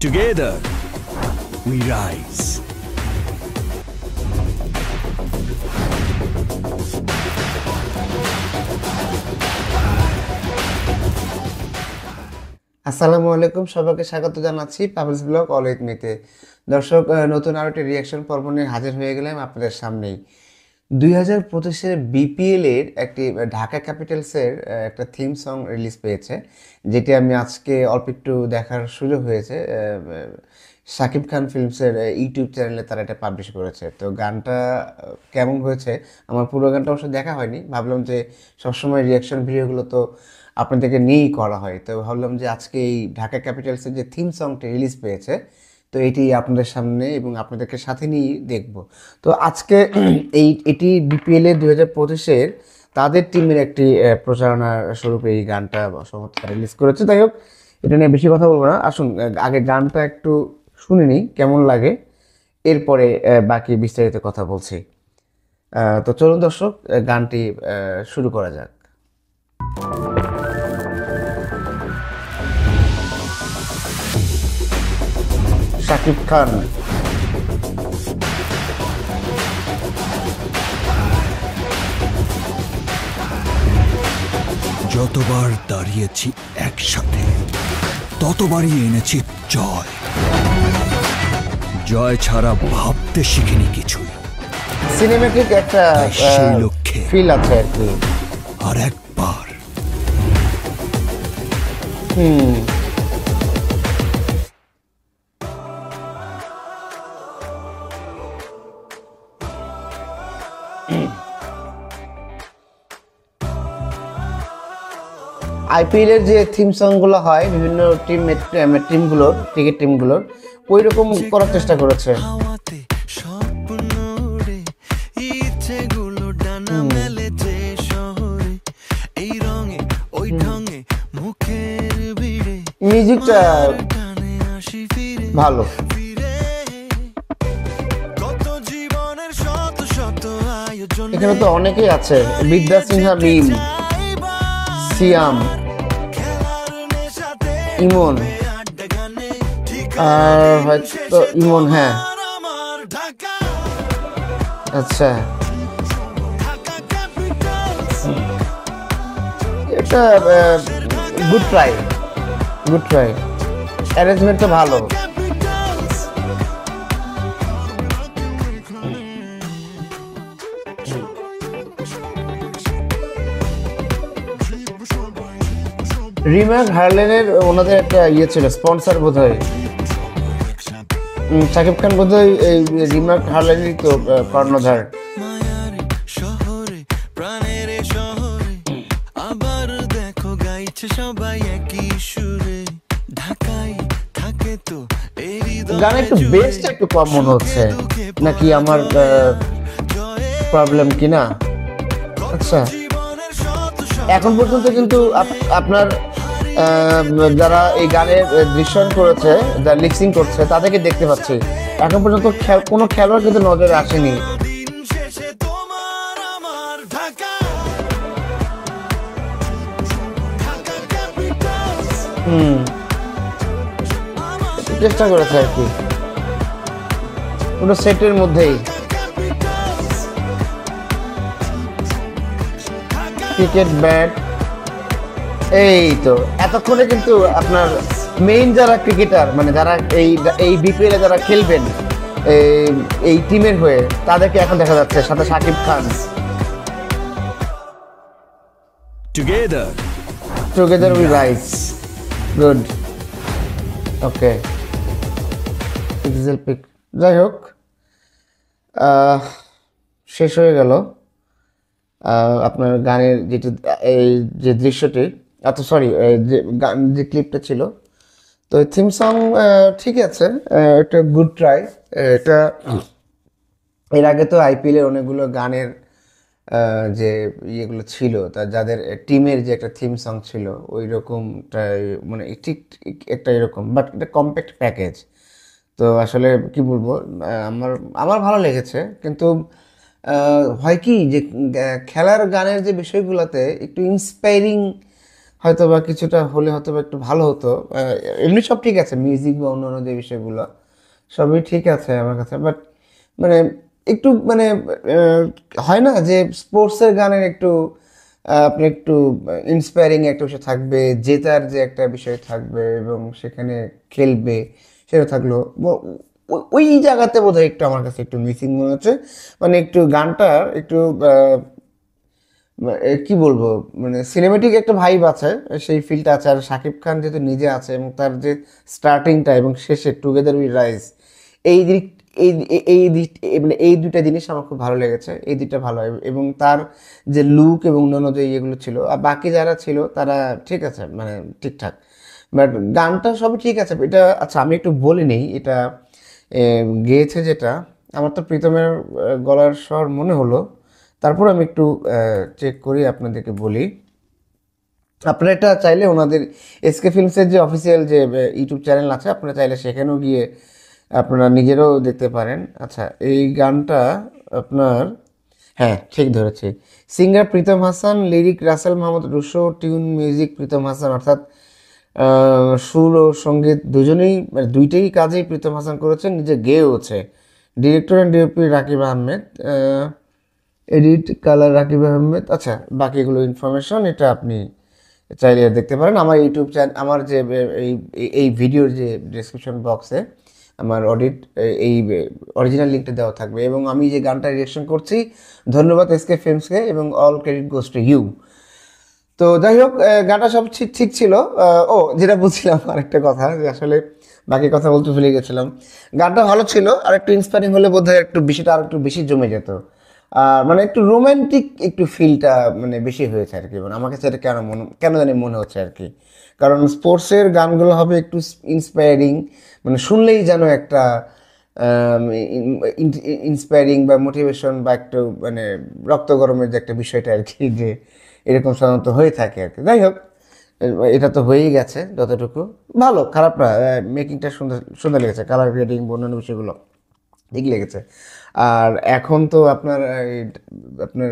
Together we rise. আসসালামু আলাইকুম, সবাইকে স্বাগত জানাচ্ছি পাবলিশ ব্লগ অল উইথ মিতে। দর্শক, নতুন আরও একটি রিয়াকশন পর্ব নিয়ে হাজির হয়ে গেলাম আপনাদের সামনেই। 2025-এর বিপিএলের একটি ঢাকা ক্যাপিটালসের একটা থিম সং রিলিজ পেয়েছে, যেটি আমি আজকে অল্প একটু দেখার সুযোগ হয়েছে। শাকিব খান ফিল্মসের ইউটিউব চ্যানেলে তারা এটা পাবলিশ করেছে। তো গানটা কেমন হয়েছে, আমার পুরো গানটা অবশ্য দেখা হয়নি। ভাবলাম যে সবসময় রিয়াকশন ভিডিওগুলো তো আপনাদেরকে নিয়েই করা হয়, তো ভাবলাম যে আজকে এই ঢাকা ক্যাপিটালসের যে থিম সংটি রিলিজ পেয়েছে, তো এটি আপনাদের সামনে এবং আপনাদেরকে সাথে নিয়ে দেখব। তো আজকে এটি বিপিএলে 2025-এর তাদের টিমের একটি প্রচারণা স্বরূপে এই গানটা সম্ভবত রিলিজ করেছে। যাই হোক, এটা নিয়ে বেশি কথা বলবো না, আসুন আগে গানটা একটু শুনে নিই কেমন লাগে, এরপরে বাকি বিস্তারিত কথা বলছি। তো চলুন দর্শক, গানটি শুরু করা যাক। শাকিব খান, যতবার দাঁড়িয়েছি একসাথে, ততবারই এনেছি জয়। জয় ছাড়া ভাবতে শিখিনি কিছুই। সিনেম্যাটিক একটা সেই লক্ষ্যে ফিল আছে আর কি। আর একবার আইপিএল এর যে থিম সং গুলো হয় বিভিন্ন টিমগুলোর, ক্রিকেট টিমগুলোর, ওই রকম করার চেষ্টা করেছে। মিউজিকটা ভালো। এখানে তো অনেকেই আছে, বিদ্যা সিনহা, মিম, সিয়াম, ইমন, আর হয়তো ইমন, হ্যাঁ আচ্ছা। এটা গুড ট্রাই, অ্যারেঞ্জমেন্ট তো ভালো। রিমার্ক হার্লেনের ওনাদের একটা ইয়ে ছিল, স্পন্সর বোধ হয় শাকিব খান, বোধ হয় এই রিমার্ক হার্লেনেরই তো কর্ণধার। গানে একটু বেসটা একটু কম মনে হচ্ছে, নাকি আমার প্রবলেম কিনা। আচ্ছা, এখন পর্যন্ত কিন্তু আপনার যারা এই গানের দৃশ্যায়ন করেছে, যারা লিপসিং করছে, তাদেরকে দেখতে পাচ্ছি। এখন পর্যন্ত কোনো খেলোয়াড় কিন্তু নজরে আসেনি। চেষ্টা করেছে আর কি, পুরো সেটের মধ্যেই। ক্রিকেট ব্যাট, এই তো এতক্ষণে কিন্তু আপনার মেইন যারা ক্রিকেটার, মানে যারা এই বিপিএল এ যারা খেলবেন এই টিমের হয়ে, তাদেরকে এখন দেখা যাচ্ছে, সাথে Shakib Khan. Together we rise, good, ওকে। যাই হোক, শেষ হয়ে গেল আপনার গানের যেটি, এই যে দৃশ্যটি, সরি, যে ক্লিপটা ছিল। তো থিম সং ঠিক আছে, এটা গুড ট্রাই। এটা এর আগে তো আইপিএলের অনেকগুলো গানের যে ইয়েগুলো ছিল, তা যাদের টিমের যে একটা থিম সং ছিল ওই রকমটা, মানে ঠিক একটা এরকম, বাট এটা কম্প্যাক্ট প্যাকেজ। তো আসলে কি বলবো, আমার ভালো লেগেছে। কিন্তু হয় কি যে খেলার গানের যে বিষয়গুলোতে একটু ইন্সপায়ারিং হয়তো বা কিছুটা হলে হয়তো বা একটু ভালো হতো। এমনি সব ঠিক আছে, মিউজিক বা অন্যান্য যে বিষয়গুলো সবই ঠিক আছে আমার কাছে, বাট মানে একটু মানে হয় না যে স্পোর্টসের গানের একটু আপনি একটু ইন্সপায়ারিং একটা বিষয় থাকবে, জেতার যে একটা বিষয় থাকবে এবং সেখানে খেলবে সেটা থাকলো, ওই জায়গাতে বোধহয় একটু আমার কাছে একটু মিসিং মনে হচ্ছে। মানে একটু গানটার একটু কি বলবো, মানে সিনেমেটিক একটা ভাইব আছে, সেই ফিলটা আছে। আর শাকিব খান যেহেতু নিজে আছে এবং তার যে স্টার্টিংটা এবং শেষে টুগেদার উই রাইজ, এই দিক এই এই দিক মানে এই দুইটা জিনিস আমার খুব ভালো লেগেছে। এই দুইটা ভালো এবং তার যে লুক এবং অন্যান্য যে ইয়েগুলো ছিল, আর বাকি যারা ছিল তারা ঠিক আছে, মানে ঠিকঠাক। বাট গানটা সবই ঠিক আছে এটা। আচ্ছা আমি একটু বলে নেই এটা গেয়েছে যেটা, আমার তো প্রীতমের গলার স্বর মনে হলো, তারপর আমি একটু চেক করি আপনাদেরকে বলি। আপনারা এটা চাইলে ওনাদের এসকে ফিল্মসের যে অফিসিয়াল যে ইউটিউব চ্যানেল আছে, আপনারা চাইলে সেখানেও গিয়ে আপনারা নিজেরাও দেখতে পারেন। আচ্ছা এই গানটা আপনার, হ্যাঁ ঠিক ধরেছি, singer Pritam Hasan, lyric Rasel Mahmud Rusho, tune music Pritam Hasan, অর্থাৎ সুর ও সঙ্গীত দুজনেই মানে দুইটাই কাজেই প্রীতম হাসান করেছেন, নিজে গেয়েওছে। Director and DOP Rakib Ahmed, edit colour Rakib Ahmed. আচ্ছা বাকিগুলো ইনফরমেশন এটা আপনি চাইলে দেখতে পারেন আমার ইউটিউব চ্যানেল, আমার যে এই এই ভিডিওর যে ডিসক্রিপশন বক্সে আমার এই অরিজিনাল লিঙ্কটা দেওয়া থাকবে। এবং আমি যে গানটা রিয়েকশন করছি, ধন্যবাদ এসকে ফিল্মসকে এবং all credit goes to you. তো যাই হোক গানটা সব ঠিক ঠিক ছিল। ও যেটা বলছিলাম আরেকটা কথা, যে আসলে বাকি কথা বলতে ভুলে গেছিলাম। গানটা ভালো ছিল, আর একটু ইন্সপায়ারিং হলে বোধহয় একটু বেশিটা আর একটু বেশি জমে যেত। আর মানে একটু রোমান্টিক একটু ফিলটা মানে বেশি হয়েছে আর কি, মানে আমাকে সেটা কেন জানি মনে হচ্ছে আর কি। কারণ স্পোর্টসের গানগুলো হবে একটু ইন্সপায়ারিং, মানে শুনলেই যেন একটা ইন্সপায়ারিং বা মোটিভেশন বা একটু মানে রক্ত গরমের যে একটা বিষয়টা আর কি, যে এরকম সাধারণত হয়ে থাকে আর কি। যাই হোক এটা তো হয়েই গেছে যতটুকু, ভালো খারাপ না, মেকিংটা সুন্দর সুন্দর লেগেছে, কালার গ্রেডিং অন্যান্য বিষয়গুলো ঠিক লেগেছে। আর এখন তো আপনার আপনার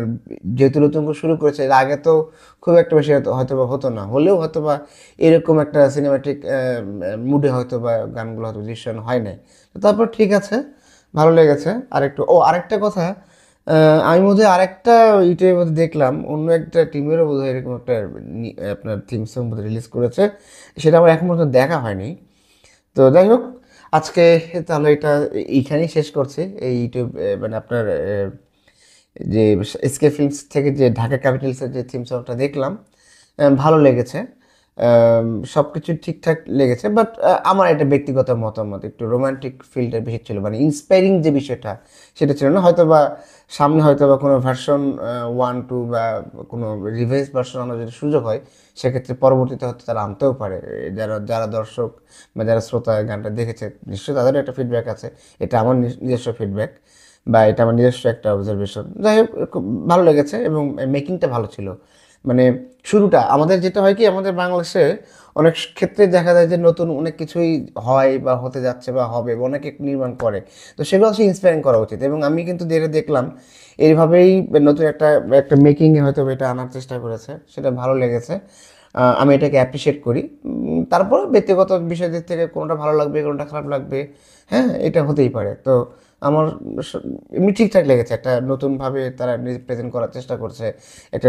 যেহেতু নতুন করে শুরু করেছে, এর আগে তো খুব একটা বেশি হয়তো বা হতো না, হলেও হয়তো বা এরকম একটা সিনেমাটিক মুডে হয়তো বা গানগুলো হয়তো দৃশ্যায়ন হয় নাই। তো তারপর ঠিক আছে, ভালো লেগেছে। আরেকটু আরেকটা কথা, আমি বোধহয় আরেকটা ইউটিউবের মধ্যে দেখলাম অন্য একটা টিমেরও বোধহয় এরকম একটা আপনার থিম সং বোধহয় রিলিজ করেছে, সেটা আমার এখন পর্যন্ত দেখা হয়নি। তো যাই হোক আজকে তাহলে এটা এইখানেই শেষ করছি, এই ইউটিউব মানে আপনার যে এসকে ফিল্মস থেকে যে ঢাকা ক্যাপিটালসের যে থিম সংটা দেখলাম, ভালো লেগেছে। সব কিছু ঠিকঠাক লেগেছে, বাট আমার এটা ব্যক্তিগত মতামত, একটু রোমান্টিক ফিলটা বেশি ছিল, মানে ইন্সপায়ারিং যে বিষয়টা সেটা ছিল না। হয়তো বা সামনে হয়তো বা কোনো ভার্সন 1, 2 বা কোনো রিভাইজ ভার্সন আনার যদি সুযোগ হয়, সেক্ষেত্রে পরবর্তীতে হয়তো তারা আনতেও পারে। যারা যারা দর্শক বা যারা শ্রোতা গানটা দেখেছে, নিশ্চয়ই তাদেরও একটা ফিডব্যাক আছে। এটা আমার নিজস্ব ফিডব্যাক বা এটা আমার নিজস্ব একটা অবজারভেশন। যাই হোক খুব ভালো লেগেছে এবং মেকিংটা ভালো ছিল। মানে শুরুটা আমাদের যেটা হয় কি, আমাদের বাংলাদেশে অনেক ক্ষেত্রে দেখা যায় যে নতুন অনেক কিছুই হয় বা হতে যাচ্ছে বা হবে বা অনেকে নির্মাণ করে, তো সেগুলো হচ্ছে ইন্সপায়ারিং করা উচিত। এবং আমি কিন্তু যেটা দেখলাম এইভাবেই নতুন একটা একটা মেকিংয়ে হয়তো এটা আনার চেষ্টা করেছে, সেটা ভালো লেগেছে। আমি এটাকে অ্যাপ্রিসিয়েট করি। তারপর ব্যক্তিগত বিষয় দিক থেকে কোনোটা ভালো লাগবে কোনোটা খারাপ লাগবে, হ্যাঁ এটা হতেই পারে। তো আমার এমনি ঠিকঠাক লেগেছে, একটা নতুনভাবে তারা প্রেজেন্ট করার চেষ্টা করছে। একটা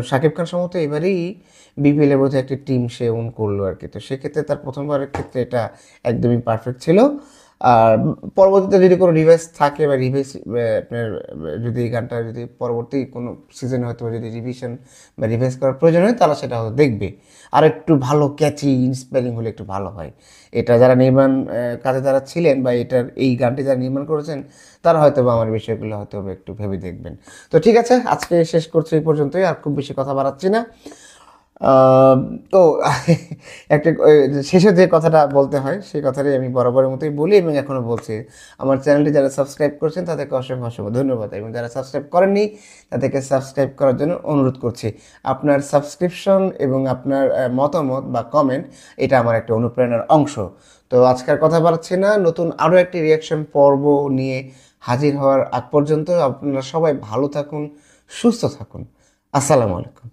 শাকিব খান সম্ভবত এবারেই বিপিএল এর বোধহয় একটি টিম সে ওন করলো আর কি, তো সেক্ষেত্রে তার প্রথমবারের ক্ষেত্রে এটা একদমই পারফেক্ট ছিল। আর পরবর্তীতে যদি কোনো রিভাইজ থাকে বা রিভাইজ আপনার যদি এই গানটা যদি পরবর্তী কোনো সিজনে হয়তো যদি রিভিশন বা রিভাইজ করার প্রয়োজন হয়, তারা সেটা হয়তো দেখবে। আর একটু ভালো ক্যাচি ইন্সপায়ারিং হলে একটু ভালো হয়। এটা যারা নির্মাণ কাজে যারা ছিলেন বা এই গানটি যারা নির্মাণ করেছেন, তারা হয়তো বা আমার বিষয়গুলো হয়তো একটু ভেবে দেখবেন। তো ঠিক আছে, আজকে শেষ করছি এই পর্যন্তই, আর খুব বেশি কথা বাড়াচ্ছি না। তো একটা শেষে যে কথাটা বলতে হয় সেই কথাটাই আমি বরাবরের মতোই বলি এবং এখনও বলছি। আমার চ্যানেলটি যারা সাবস্ক্রাইব করছেন তাদেরকে অসংখ্য অসংখ্য ধন্যবাদ, এবং যারা সাবস্ক্রাইব করেননি তাদেরকে সাবস্ক্রাইব করার জন্য অনুরোধ করছি। আপনার সাবস্ক্রিপশন এবং আপনার মতামত বা কমেন্ট এটা আমার একটা অনুপ্রেরণার অংশ। তো আজকের কথা বাড়াচ্ছি না, নতুন আরও একটি রিয়াকশন পর্ব নিয়ে হাজির হওয়ার আগ পর্যন্ত আপনারা সবাই ভালো থাকুন, সুস্থ থাকুন। আসসালামু আলাইকুম।